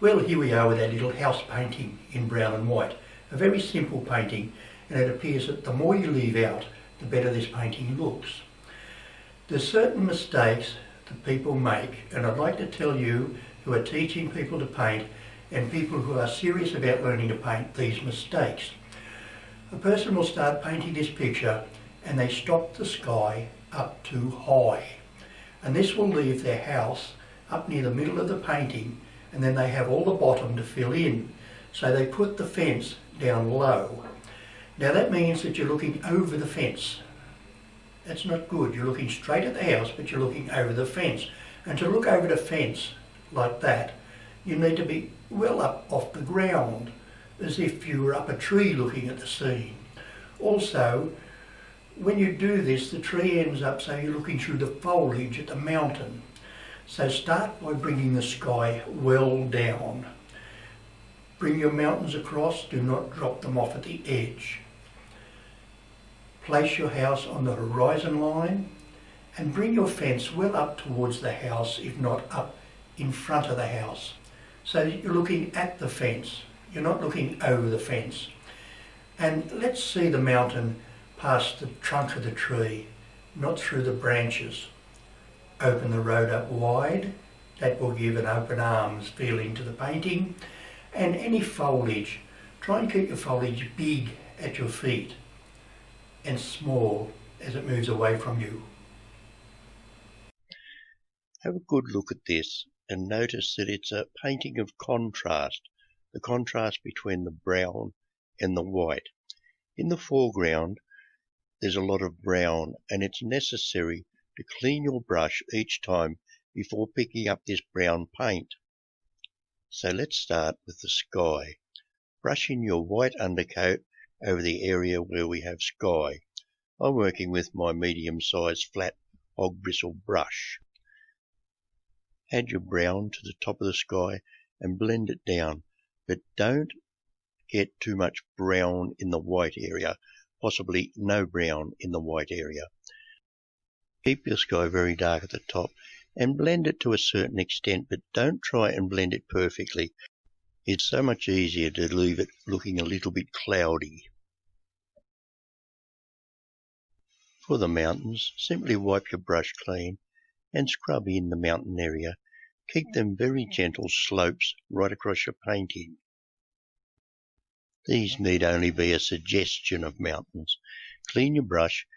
Well, here we are with our little house painting in brown and white. A very simple painting, and it appears that the more you leave out, the better this painting looks. There's certain mistakes that people make, and I'd like to tell you who are teaching people to paint and people who are serious about learning to paint these mistakes. A person will start painting this picture and they stop the sky up too high. And this will leave their house up near the middle of the painting, and then they have all the bottom to fill in. So they put the fence down low. Now that means that you're looking over the fence. That's not good. You're looking straight at the house, but you're looking over the fence. And to look over the fence like that, you need to be well up off the ground, as if you were up a tree looking at the scene. Also, when you do this, the tree ends up so you're looking through the foliage at the mountain. So start by bringing the sky well down. Bring your mountains across, do not drop them off at the edge. Place your house on the horizon line and bring your fence well up towards the house, if not up in front of the house, so that you're looking at the fence. You're not looking over the fence. And let's see the mountain past the trunk of the tree, not through the branches. Open the road up wide. That will give an open arms feeling to the painting. And any foliage, try and keep your foliage big at your feet and small as it moves away from you. Have a good look at this and notice that it's a painting of contrast, the contrast between the brown and the white. In the foreground there's a lot of brown, and it's necessary to clean your brush each time before picking up this brown paint. So let's start with the sky. Brush in your white undercoat over the area where we have sky. I'm working with my medium-sized flat hog bristle brush. Add your brown to the top of the sky and blend it down, but don't get too much brown in the white area, possibly no brown in the white area. Keep your sky very dark at the top and blend it to a certain extent, but don't try and blend it perfectly. It's so much easier to leave it looking a little bit cloudy. For the mountains, simply wipe your brush clean and scrub in the mountain area. Keep them very gentle slopes right across your painting. These need only be a suggestion of mountains. Clean your brush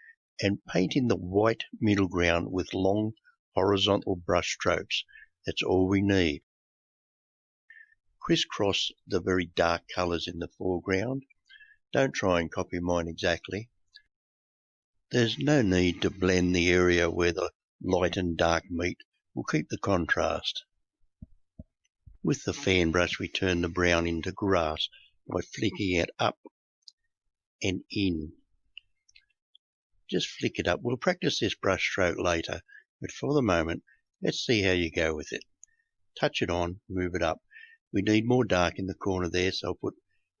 and paint in the white middle ground with long horizontal brush strokes. That's all we need. Crisscross the very dark colours in the foreground. Don't try and copy mine exactly. There's no need to blend the area where the light and dark meet. We'll keep the contrast. With the fan brush we turn the brown into grass by flicking it up and in. Just flick it up. We'll practice this brush stroke later, but for the moment, let's see how you go with it. Touch it on, move it up. We need more dark in the corner there, so I'll put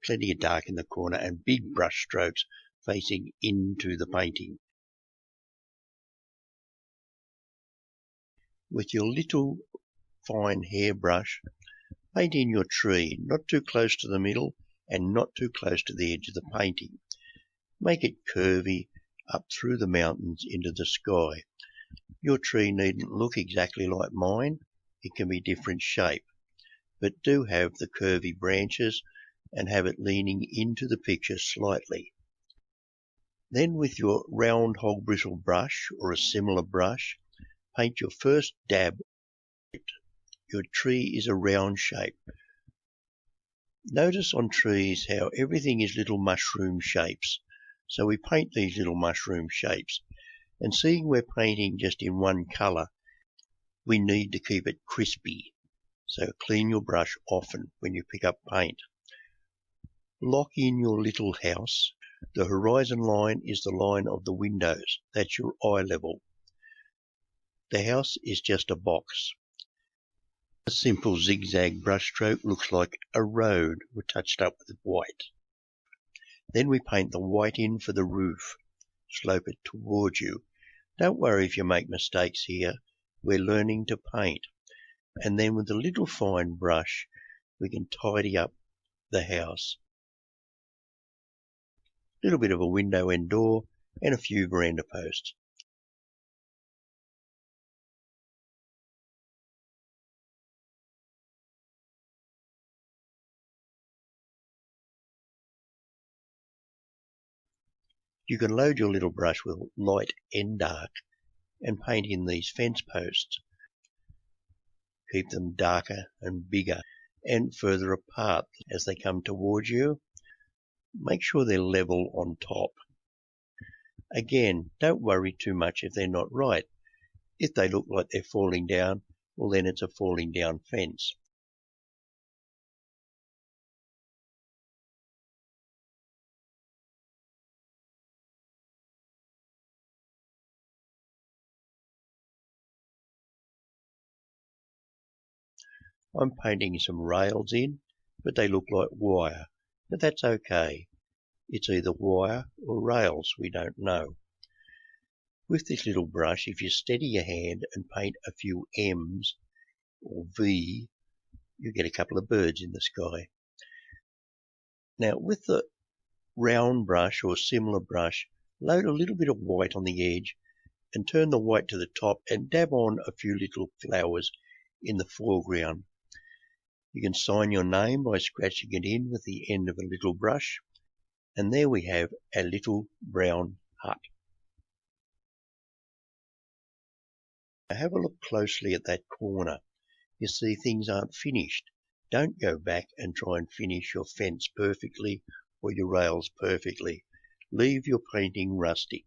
plenty of dark in the corner and big brush strokes facing into the painting. With your little fine hairbrush, paint in your tree, not too close to the middle and not too close to the edge of the painting. Make it curvy up through the mountains into the sky. Your tree needn't look exactly like mine. It can be different shape, but do have the curvy branches and have it leaning into the picture slightly. Then with your round hog bristle brush or a similar brush, paint your first dab. Your tree is a round shape. Notice on trees how everything is little mushroom shapes. So we paint these little mushroom shapes. And seeing we're painting just in one colour, we need to keep it crispy. So clean your brush often when you pick up paint. Lock in your little house. The horizon line is the line of the windows. That's your eye level. The house is just a box. A simple zigzag brushstroke looks like a road touched up with white. Then we paint the white in for the roof. Slope it towards you. Don't worry if you make mistakes here. We're learning to paint. And then with a little fine brush, we can tidy up the house. A little bit of a window and door and a few veranda posts. You can load your little brush with light and dark and paint in these fence posts. Keep them darker and bigger and further apart as they come towards you. Make sure they're level on top. Again, don't worry too much if they're not right. If they look like they're falling down, well then it's a falling down fence. I'm painting some rails in, but they look like wire. But that's okay. It's either wire or rails, we don't know. With this little brush, if you steady your hand and paint a few M's or V, you get a couple of birds in the sky. Now with the round brush or similar brush, load a little bit of white on the edge and turn the white to the top and dab on a few little flowers in the foreground. You can sign your name by scratching it in with the end of a little brush, and there we have a little brown hut. Now have a look closely at that corner. You see things aren't finished. Don't go back and try and finish your fence perfectly or your rails perfectly. Leave your painting rustic.